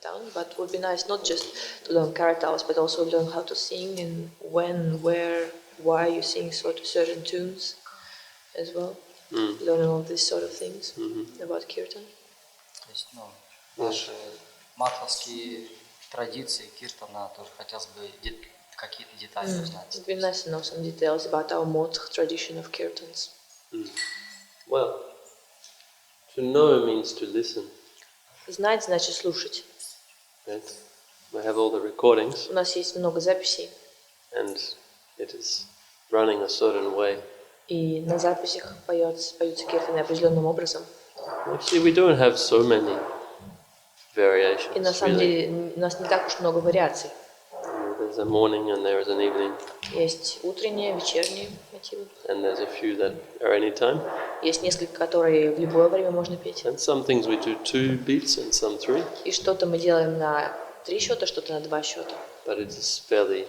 down, but it would be nice not just to learn Kartals, but also learn how to sing and when, where, why you sing certain tunes as well. Learning all these sort of things about kirtan. То есть, наши маховские традиции киртана тоже хотелось бы какие-то детали узнать. It'd be nice to know some details about our Moth tradition of kirtans. Well, to know means to listen. Знать значит слушать. Right? We have all the recordings. У нас есть много записей. And it is running a certain way. И на записях поются киртаны определенным образом. Actually, we don't have so many variations. И на самом деле у нас не так уж много вариаций. There's a morning and there is an evening. Есть утренние, вечерние мотивы. And there's a few that are any time. Есть несколько, которые в любое время можно петь. And some things we do 2 beats and some 3. И что-то мы делаем на 3 счета, что-то на 2 счета. But it is fairly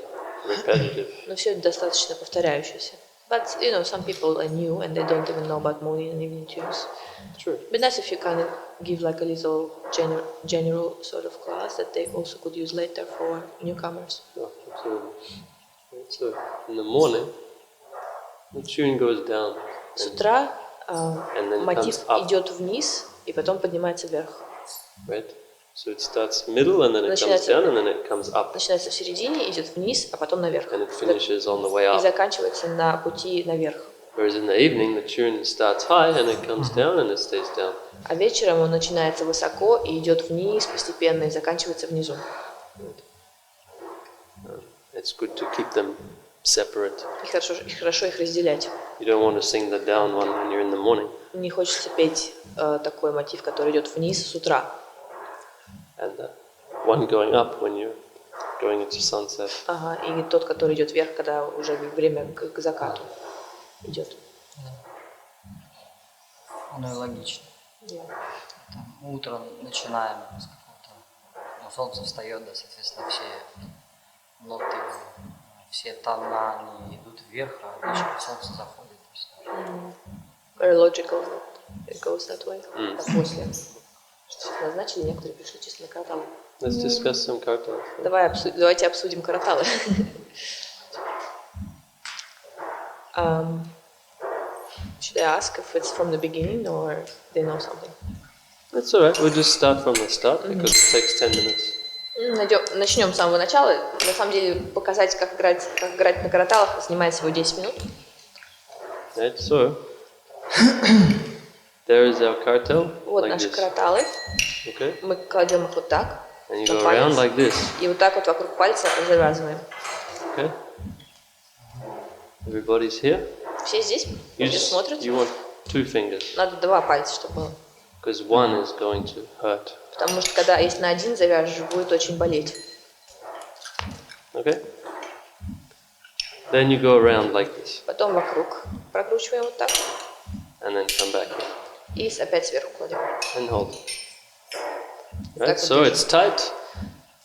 repetitive. Но все это достаточно повторяющееся. But, some people are new and they don't even know about morning and evening tunes. True. It'd be nice if you kind of give like a little general sort of class that they also could use later for newcomers. Oh, absolutely. Right, so, in the morning, the tune goes down. С утра and then it мотив comes up. идет вниз и потом поднимается вверх. Right? So it starts middle and then it comes down and then it comes up. Начинается в середине, идет вниз, а потом наверх. And it finishes on the way И up. заканчивается на пути наверх. Whereas in the evening the tune starts high and it comes down and it stays down. А вечером он начинается высоко и идет вниз постепенно и заканчивается внизу. It's good to keep them separate. И хорошо их разделять. You don't want to sing the down one when you're in the morning. Не хочется петь такой мотив, который идет вниз с утра. And one going up when you're going into sunset. Ага, и тот, который идет вверх, когда уже время к закату идет. Ну и логично. Там, утром начинаем с какого-то, солнце встает, да, соответственно, все ноты, все тона, они идут вверх, а вечером солнце заходит. Very logical that it goes that way. А после, что назначили, некоторые пришли чисто на караталы. Let's discuss some Kartals. Давайте обсудим караталы. Should I ask if it's from the beginning or they know something? That's alright, we'll just start from the start because it takes 10 minutes. Начнем с самого начала. На самом деле, показать, как играть на караталах, занимает всего 10 минут. Right, so there is our kartal. Вот like наши this. караталы. Okay. Мы кладем их вот так. And you go around like this. И вот так вот вокруг пальца завязываем. Okay. Everybody's here. Все здесь? Все смотрят? You want 2 fingers. Надо 2 пальца, чтобы было. Because one is going to hurt. Потому что когда если на один завяжешь, будет очень болеть. Okay. Then you go around like this. Потом вокруг прокручиваем вот так. And then come back here. И опять сверху кладем. And hold. Right, so it's tight,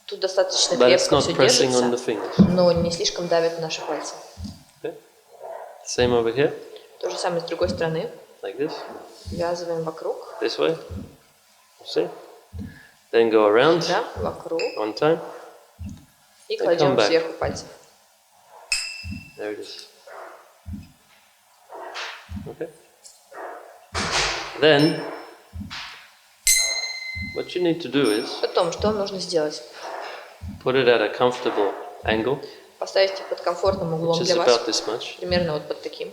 Тут достаточно but it's крепко not все pressing on the держится, fingers. но не слишком давит на наши пальцы. Okay. Same over here, То же самое с другой стороны. like this. Ввязываем вокруг. This way. See? Then go around Да, вокруг. one time. И And кладем come back. сверху пальцы. There it is. Okay. Then, what you need to do is Потом, что нужно сделать? put it at a comfortable angle, Поставить их под комфортным which углом is для вас. about this much. Примерно вот под таким.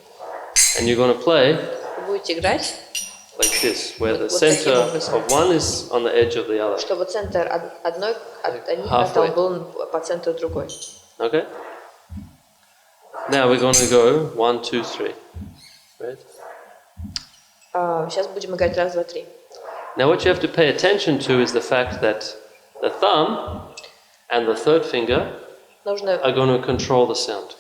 And you're going to play Вы будете играть, like this, where the Вот таким center образом. of one is on the edge of the other. чтобы центр одних Halfway. картал был по центру другой. Okay? Now we're going to go 1, 2, 3. Right? Сейчас будем играть раз, два, три. Now what you have to pay attention to is the fact that the thumb and the third finger Нужно are going to control the sound.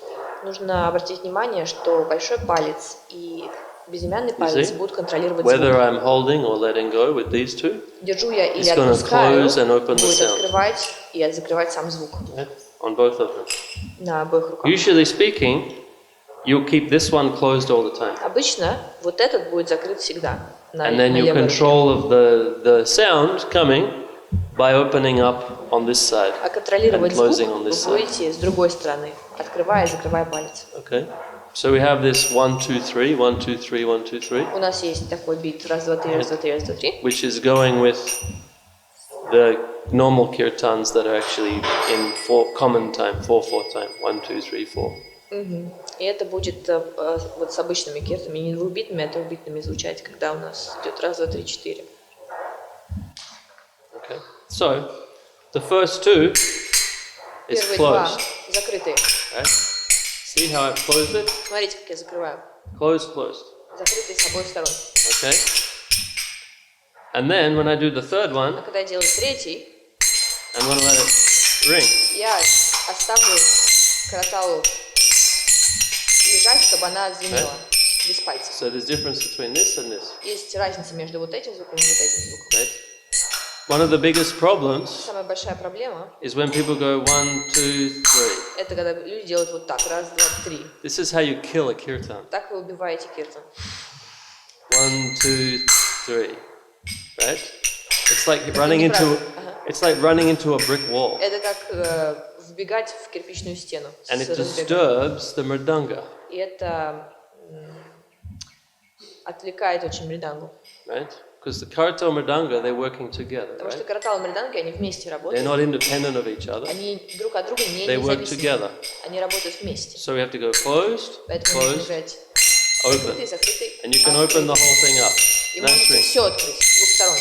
обратить внимание, что большой палец и безымянный палец see? будут контролировать Whether звук. I'm holding or letting go with these two, Держу я или it's gonna отпускаю, close and open the будет sound. открывать и закрывать сам звук right? On both of them. на обоих руках. Usually speaking, you'll keep this one closed all the time. Обычно этот будет закрыт всегда на And then you левой руке. control of the sound coming by opening up on this side А and контролировать звук closing on вы this side. будете с другой стороны, открывая и закрывая палец. Okay? So we have this 1, 2, 3, 1, 2, 3, 1, 2, 3, У нас есть такой бит раз, два, три, раз, два, три, раз, два, три, which is going with the normal kirtans that are actually in common time, 4/4 time, 1, 2, 3, 4. И это будет вот с обычными киртами, не двухбитными, а трехбитными звучать, когда у нас идет раз, два, три, четыре. Okay? So, the first two is Первые два closed. закрытые. Right? See how I've closed it? Смотрите, как я закрываю. Closed, closed. Закрытые с обоих сторон. Okay? And then when I do the third А one, когда я делаю третий, I'm going to let it ring. я оставлю караталу лежать, чтобы она звенела без пальцев. So there's difference between this and this. Есть разница между вот этим звуком и вот этим звуком. Right? One of the biggest problems Самая большая проблема is when people go 1, 2, 3. — это когда люди делают вот так, раз, два, три. This is how you kill a kirtan. Так вы убиваете киртан. 1, 2, 3. Right? It's like Это running into неправильно. Ага. it's like running into a brick wall. Это как вбегать в кирпичную стену. And с it разбегом. disturbs the mridanga. И это отвлекает очень мридангу. Right? Because the kartal mridanga, they're working together, Потому что right? каратал и мриданги, они вместе They're работают. not independent of each other. Они друг от друга не They work независимы. together. Они работают вместе. So we have to go closed, Поэтому нужно closed, играть open. закрытый, закрытый, And you can open the открытый. whole thing up. И No можете string. все открыть с двух сторон.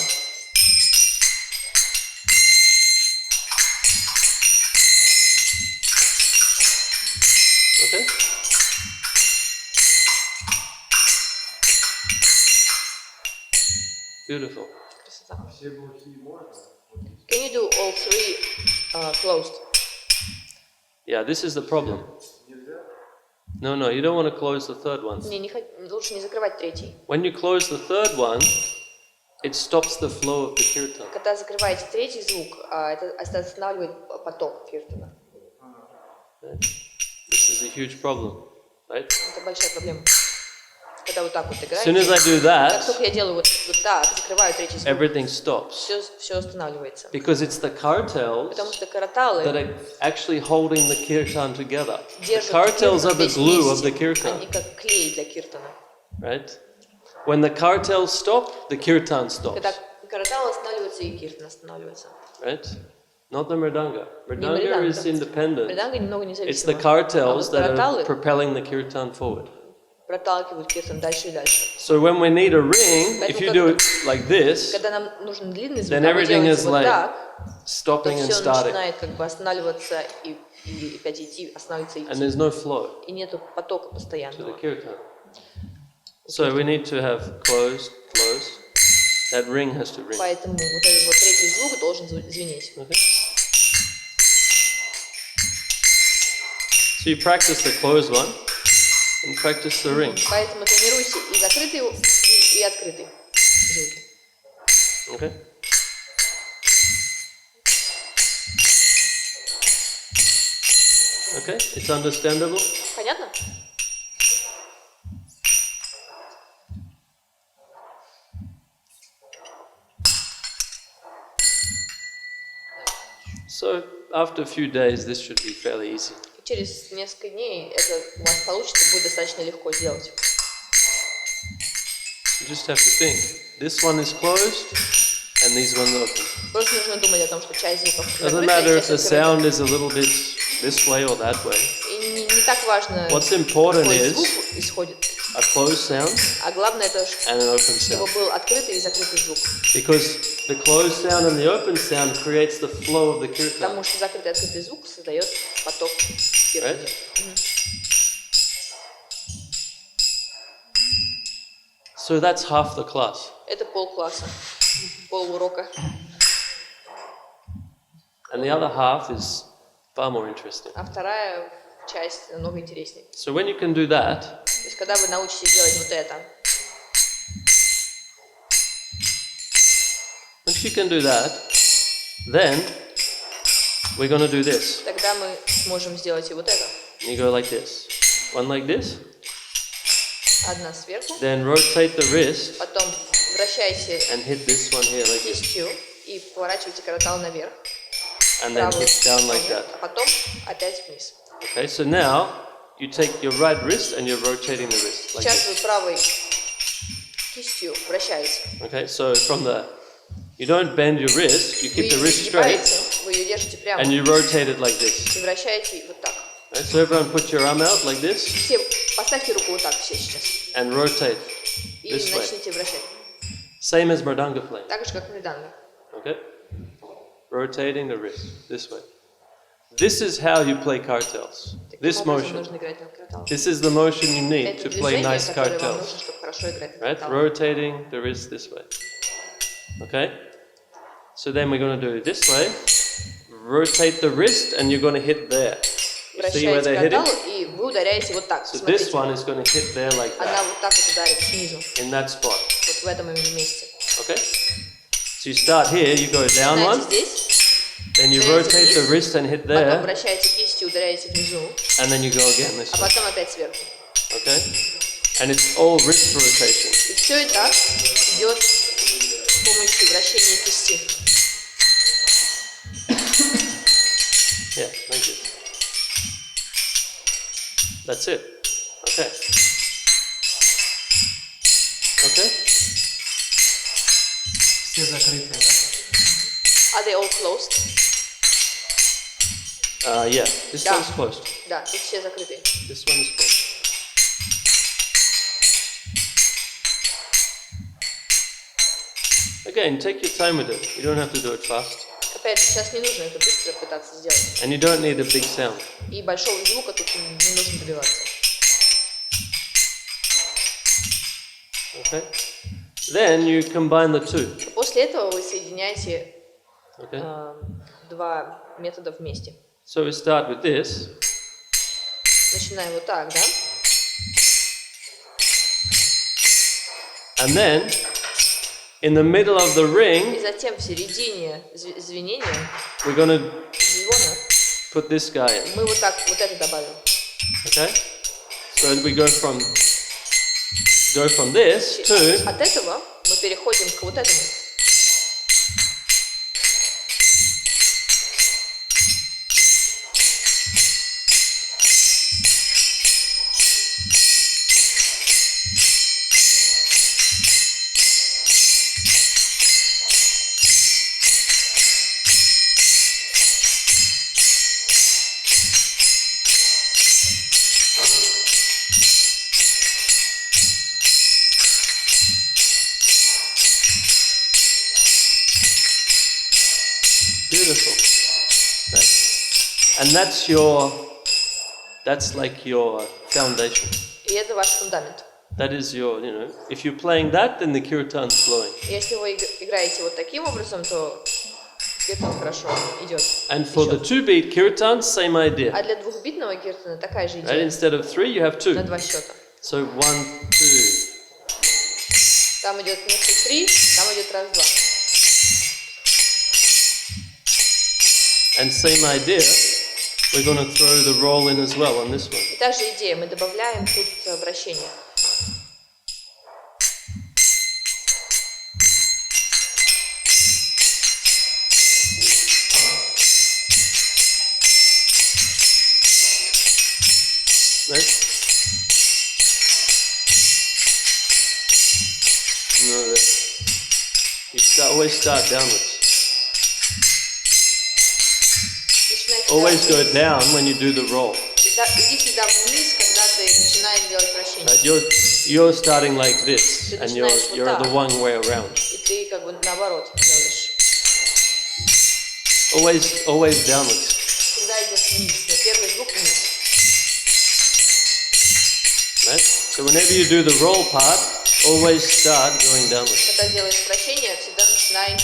Okay? Beautiful. Красота. Can you do all three closed? Yeah, this is the problem. No, you don't want to close the third one. Лучше не закрывать третий. When you close the third one, it stops the flow of the kirtan. Когда закрываете третий звук, это останавливает поток киртана. This is a huge problem, right? Это большая проблема. Когда вот так вот As soon as I играете, do как that, только я делаю вот так, закрываю третий звук, everything stops. все останавливается. Because it's the kartals Потому что караталы that are actually holding the kirtan together. The держат kartals are киртан the весь glue of the вместе. kirtan, Они как клей для киртана. right? When the kartals stop, the kirtan stops, Когда каратал останавливается, и киртан останавливается. right? Not the mridanga. Не Mridanga is мриданга. independent. Мриданга немного It's the независима. А kartals вот that are караталы propelling the kirtan forward. проталкивают киртан дальше и дальше. So when we need a ring, if you do it like this, Когда нам нужен длинный звук, then а вы everything делаете is вот like так, то stopping and все starting, начинает как бы останавливаться и опять идти, останавливаться и and идти. there's no flow И нету потока to the постоянного. kirtan. So we need to have closed. That ring has to ring. Поэтому вот этот вот третий звук должен звенеть. Okay. So you practice the closed one and practice the ring. Поэтому тренируйте и закрытый, и открытый звуки. Okay. Okay, it's understandable. Понятно? So after a few days, this should be fairly easy. Через несколько дней это у вас получится, будет достаточно легко сделать. You just have to think. This one is closed, and these ones open. Просто нужно думать о том, что часть звуков Doesn't закрыта, matter if часть the открыта. sound is a little bit this way or that way. И не так важно, What's important какой is звук исходит, a closed sound а главное это, and an open чтобы sound. был открытый и закрытый звук. Because the closed sound and the open sound creates the flow of the kirtan. Потому что закрытый и открытый звук создает поток киртана. Right? So that's half the class. Это полкласса, полурока. And the other half is far more interesting. А вторая часть намного интереснее. So when you can do that, То есть, когда вы научитесь делать вот это, once you can do that, then we're going to do this. тогда мы сможем сделать и вот это. You go like this. One like this. Одна сверху, Then rotate the wrist потом вращайте and hit this one here like this. кистью и поворачиваете каратал наверх. And then hit down like that. А потом опять вниз. Okay, so now you take your right wrist and you're rotating the wrist like Сейчас this. вы правой кистью вращаете. Okay, so from the, you don't bend your wrist, you keep the wrist straight Вы ее держите прямо and you rotate it like this. и вращаете вот так. Right, so everyone put your arm out like this Все, поставьте руку вот так все сейчас. and rotate И this way. начните вращать. Same as Mridanga playing. Так же, как мриданга. Okay? Rotating the wrist this way. This is how you play kartals. This Таким образом motion. нужно играть на караталах. This is the motion you need Это to play движение, nice которое вам нужно, kartals. чтобы хорошо играть на Right? караталах. Rotating the wrist this way. Okay? So then we're going to do it this way. Rotate the wrist and you're going to hit there. You see where Вращаете they're hitting? каратал, и вы ударяете вот так. So this Смотрите. one is going to hit there like Она that, вот так вот ударит снизу. in that spot. Вот в этом месте. Okay? So you start here, you go down Начинаете one, здесь, then you Ударяете rotate the вниз, wrist and hit потом there, вращаете кистью, ударяете внизу, and then you go again this а way. потом опять сверху. Okay? And it's all wrist rotation. И все это идет с помощью вращения кисти. Yeah, thank you. That's it. Okay. Okay? Все закрыты, да? Are they all closed? Yeah, this Да. one's closed. Да, тут все закрыты. This one is closed. Again, take your time with it. You don't have to do it fast. Опять же, сейчас не нужно это быстро пытаться сделать. And you don't need a big sound. И большого звука тут не нужно добиваться. Okay? Then you combine the two. После этого вы соединяете Okay? два метода вместе. So we start with this. Начинаем вот так, да? And then, in the middle of the И ring, затем в середине звенения, we're going to звона, put this guy in. мы вот так вот это добавим. Okay? So we go from this to От этого мы переходим к вот этому. beautiful. Okay. And that's like your foundation. И это ваш фундамент. That is your, if you're playing that, then the kirtan's flowing. Если вы играете вот таким образом, то киртан хорошо идет. And for the 2-beat kirtan, same idea. А для двухбитного киртана такая же Right? идея. Instead of 3, you have На 2. два счета. So 1, 2. Там идет вместо 3, там идет раз-два. And same idea, we're going to throw the roll in as well on this one. И та же идея, мы добавляем тут вращение. Right? No, that. Always start downwards. Начинайте Always go down when you do the roll. Иди всегда вниз, когда ты начинаешь делать вращение. Right? You're starting like this, and you're the one way around. И ты как бы наоборот делаешь. Always downwards. Всегда идешь вниз, но первый звук вниз. Right? So whenever you do the roll part, always start going downwards. Когда делаешь вращение, всегда начинай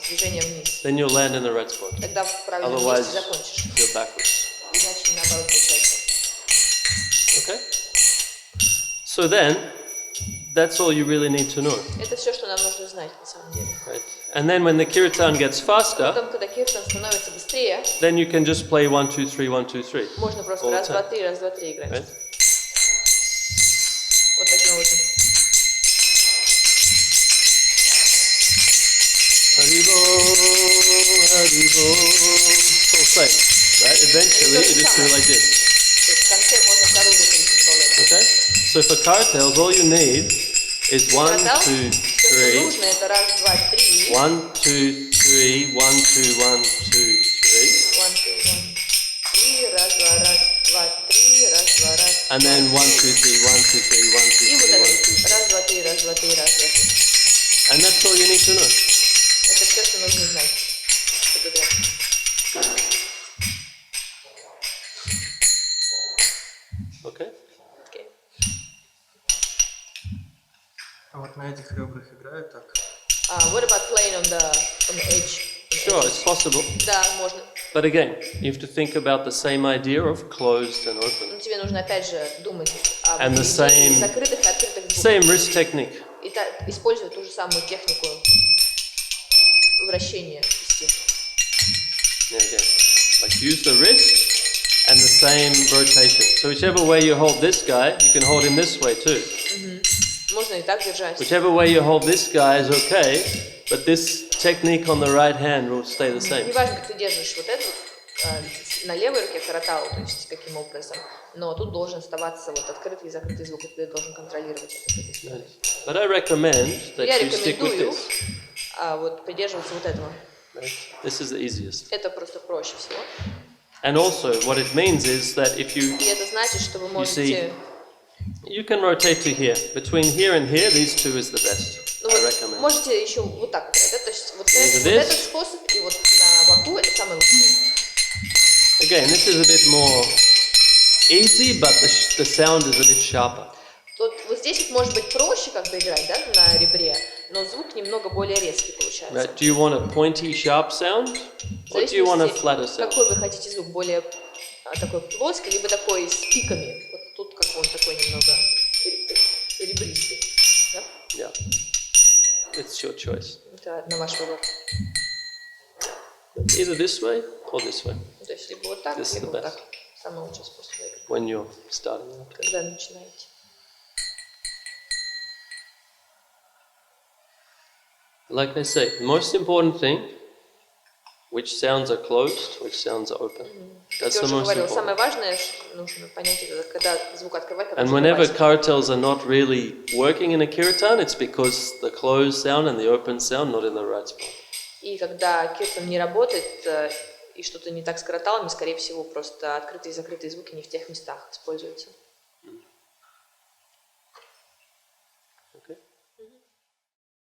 движение вниз. Then you'll land in the right spot. Тогда в правильном Otherwise, месте закончишь. you're backwards. Иначе наоборот получается. Okay? So then, that's all you really need to know. Это все, что нам нужно знать на самом деле. Right? And then when the kirtan gets faster, Потом, когда киртан становится быстрее, then you can just play 1, 2, 3, 1, 2, 3. можно просто All the раз, два, time. три, раз, два, три играть. Right? Вот таким образом. Ready? Haribo, Haribo. It's all same, right? Eventually, you just do like this. То есть в конце можно вторую рукавицу добавлять. Okay? So for Kartals, all you need is 1, 2, Каратал, все, что 3. нужно, это раз, два, три. 1, 2, 3, 1, 2, 1, 2, 3. 1, 2, 1, 3, раз, два, три, раз, два, раз. And then 1, 2, 3, 1, 2, 3, 1, 2, 3, И вот 1, 2, 3. это. Раз, два, три, раз, два, три, раз, два, три. And that's all you need to know. Это все, что нужно знать. Это да. Okay? Окей. А вот на этих ребрах играют так? What about playing on the edge? Sure, it's possible. Да, можно. But again, you have to think about the same idea of closed and open. Но тебе нужно опять же думать об And the same- закрытых и открытых звуках. Same wrist technique. И использовать ту же самую технику вращения кисти. Yeah, again. Like use the wrist and the same rotation. So whichever way you hold this guy, you can hold him this way too. Можно и так держать. Whichever way you hold this guy is okay, but this technique on the right hand will stay the same. Неважно, как ты держишь вот эту на левой руке караталу, то есть каким образом, но тут должен оставаться вот открытый и закрытый звук, и ты должен контролировать это с этой стороны. But I recommend that Я you stick with рекомендую this. вот придерживаться вот этого. This is the easiest. Это просто проще всего. And also, what it means is that if you И это значит, что вы see- можете... you can rotate to here. Between here and here, these two is the best. Ну, I вот, recommend. можете еще вот так играть, да? То есть вот, Either вот this. этот способ и вот на боку это самый лучший. Again, this is a bit more easy, but the sound is a bit sharper. Тут вот здесь вот может быть проще как бы играть, да, на ребре, но звук немного более резкий получается. Right? Do you want a pointy, sharp sound, В or do you want a зависимости, flatter sound? какой вы хотите звук, более такой плоский, либо такой с пиками. Вот тут как бы он такой немного ребристый. Да? Yeah, it's your choice. Это на ваш выбор. Either this way or this way То есть либо вот так, This is либо the вот best. так. Самый лучший способ играть, when you're starting out. когда начинаете. Like I say, the most important thing, which sounds are closed, which sounds are open. That's Я the уже most говорила, самое important. важное, что нужно понять, это когда звук открывать, когда And закрывать. whenever kartals are not really working in a kirtan, it's because the closed sound and the open sound not in the right spot. И когда киртан не работает, и что-то не так с караталами, скорее всего, просто открытые и закрытые звуки не в тех местах используются.